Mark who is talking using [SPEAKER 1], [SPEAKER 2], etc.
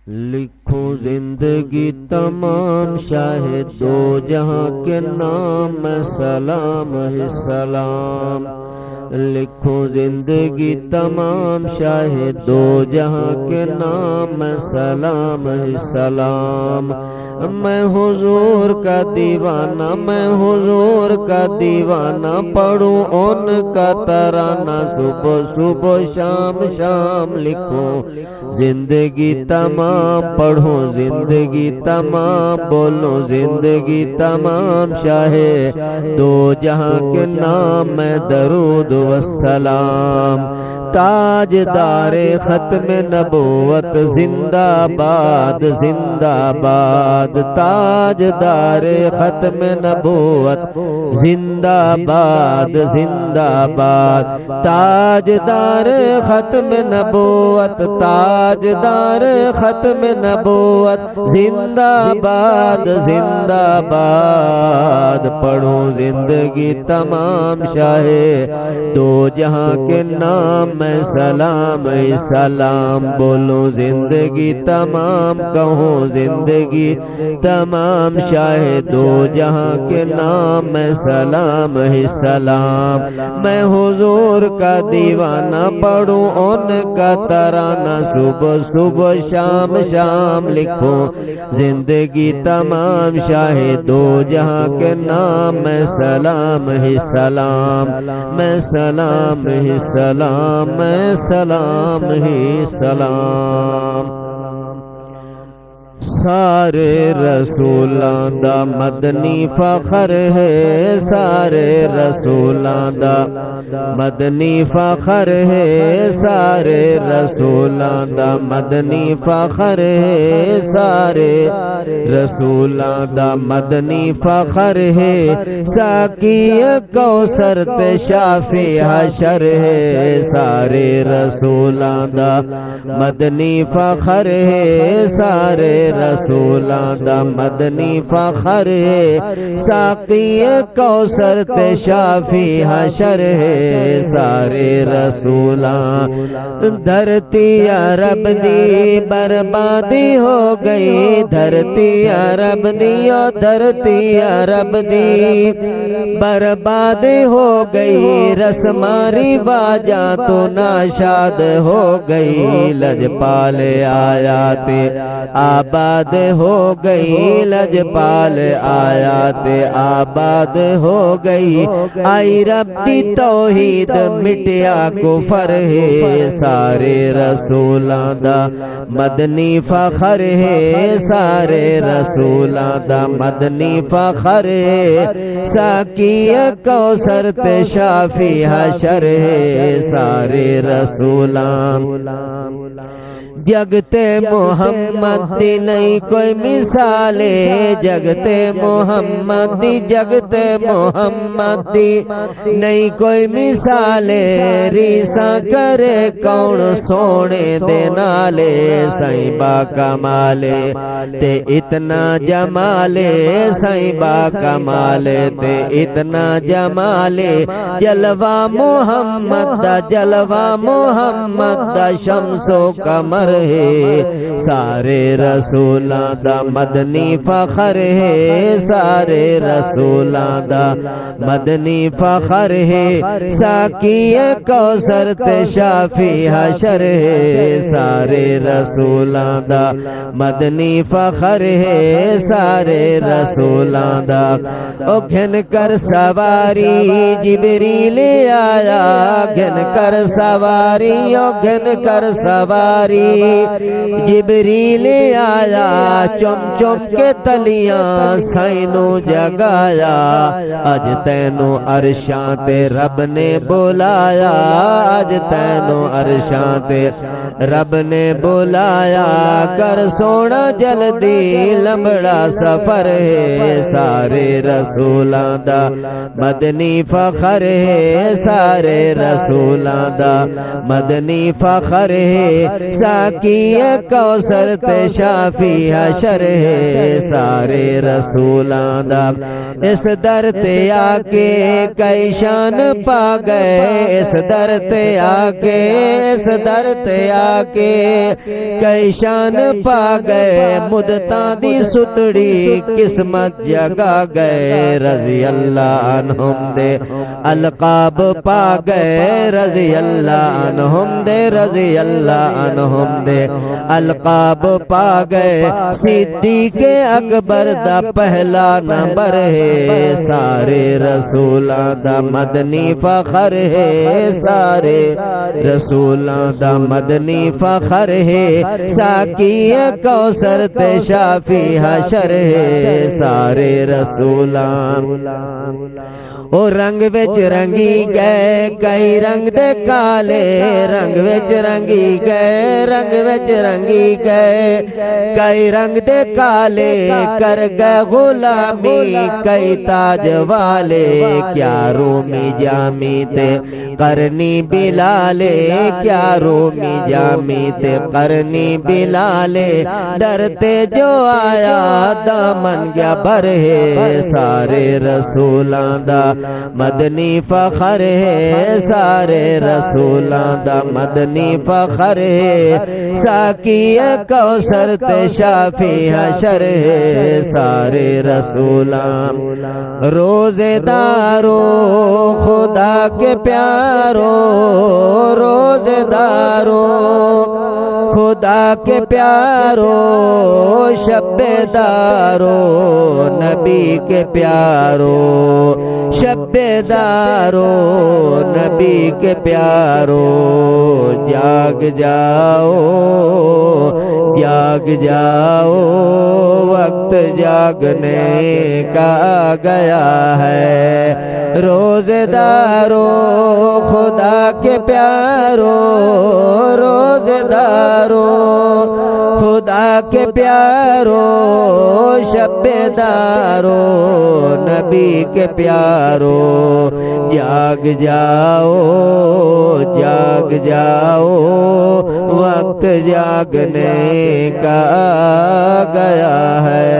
[SPEAKER 1] لکھو زندگی تمام شاہ دو جہاں کے نام میں سلام ہے سلام. لکھو زندگی تمام شاہ دو جہاں کے نام میں سلام ہے سلام. میں حضور کا دیوانہ میں حضور کا دیوانہ پڑھوں ان کا ترانہ صبح صبح شام شام. لکھو زندگی تمام پڑھو زندگی تمام بولو زندگی تمام شاہ دو جہاں کے نام میں درود والسلام. تاجدار ختم نبوت زندہ باد زندہ باد. تاجدار ختم نبوت زندہ باد زندہ باد. تاجدار ختم نبوت تاجدار ختم نبوت زندہ باد زندہ باد. پڑھو زندگی تمام شاہ دو جہاں کے نام میں سلام سلام. بولو زندگی تمام کہو زندگی تمام شاہ دو جہاں کے نام میں سلام سلام. میں حضور کا دیوانہ پڑھوں ان کا ترانہ صبح صبح شام شام. لکھو زندگی تمام شاہ دو جہاں کے نام میں سلام ہی سلام. میں سلام ہی سلام میں سلام ہی سلام. سارے رسولاں دا مدنی فخر ہے سارے رسولاں دا مدنی فخر ہے سارے رسولاں دا مدنی فخر ہے سارے رسولاں دا مدنی فخر ہے. ساقی کوثر تے شافی حشر ہے سارے رسولاں دا مدنی فخر ہے سارے رسولاں دا مدنی فخر ہے. ساقی کوثر تے شافی حشر ہے سارے رسولاں. دھرتی عرب دی بربادی ہو گئی دھرتی عرب دی دھرتی عرب دی برباد ہو گئی. رسماری باجا تو ناشاد ہو گئی. لجپال آیات آباد ہو گئی لجپال آیات آباد ہو گئی. آئی رب دی توحید مٹیا کفر ہے سارے رسولاں دا مدنی فخر ہے سارے رسولاں دا مدنی فخر ہے. ساقی کوثر تے شافی حشر ہے سارے رسولاں. جگتے محمد دی نہیں کوئی مثال جگتے محمد دی جگتے محمد دی نہیں کوئی مثال. ریسا کرے کون سونے دے نالے سائیں با کمال تے اتنا جمال سائیں با کمال تے اتنا جمال. جلوہ محمد دا جلوہ محمد دا شمس و قمر ہے سارے رسولاں دا مدنی فخر ہے سارے رسولاں دا مدنی فخر ہے. ساقی کوثر تے شافی حشر ہے سارے رسولاں دا مدنی فخر ہے سارے رسولاں دا. او گھن کر سواری جبریل آیا گھن کر سواری او گھن کر سواری جبریل آیا. چم چم کے تلیاں سائنو جگایا. اج تینو عرشاں تے رب نے بلایا اج تینو عرشاں تے رب نے بلایا. کر سونا جلدی لمبڑا سفر ہے سارے رسولاں دا مدنی فخر ہے سارے رسولاں دا مدنی فخر ہے. ساقی کوثر تے شافی حشر ہے سارے رسولاں دا اس در تے آ کے کئی شان پا گئے اس در تے آ کے اس در تے آ کے کئی شان پا گئے مدتاں دی ستڑی قسمت جگا گئے رضی اللہ عنہم دے القاب پا گئے رضی اللہ عنہم دے رضی اللہ عنہم دے القاب پا گئے صدیق اکبر دا پہلا نمبر ہے سارے رسولاں دا مدنی فخر ہے سارے رسولاں دا مدنی فخر ہے ساقی کوثر تے شافی حشر ہے سارے رسولاں او رنگ وچ رنگی گئے کئی رنگ دے کالے رنگ وچ رنگی گئے رنگ وچ رنگی گئے کئی رنگ دے کالے کر گئے غلامی کئی تاج والے کیا رومی جامی تے کرنی بلالے کیا رومی جامی تے کرنی بلالے ڈرتے جو آیا دامن گیا بھر ہے سارے رسولاں دا مدنی فخر ہے سارے رسولاں دا مدنی فخر ہے ساقی کوثر تے شافی حشر ہے سارے رسولاں روزے دارو خدا کے پیارو روزے دارو خدا کے پیارو شب دارو نبی کے پیارو شب دارو نبی کے پیارو جاگ جاؤ جاگ جاؤ وقت جاگنے کا آ گیا ہے روزے دارو خدا کے پیارو روزے دارو خدا کے پیارو شب دارو نبی کے پیارو جاگ جاؤ جاگ جاؤ وقت جاگنے کا آ گیا ہے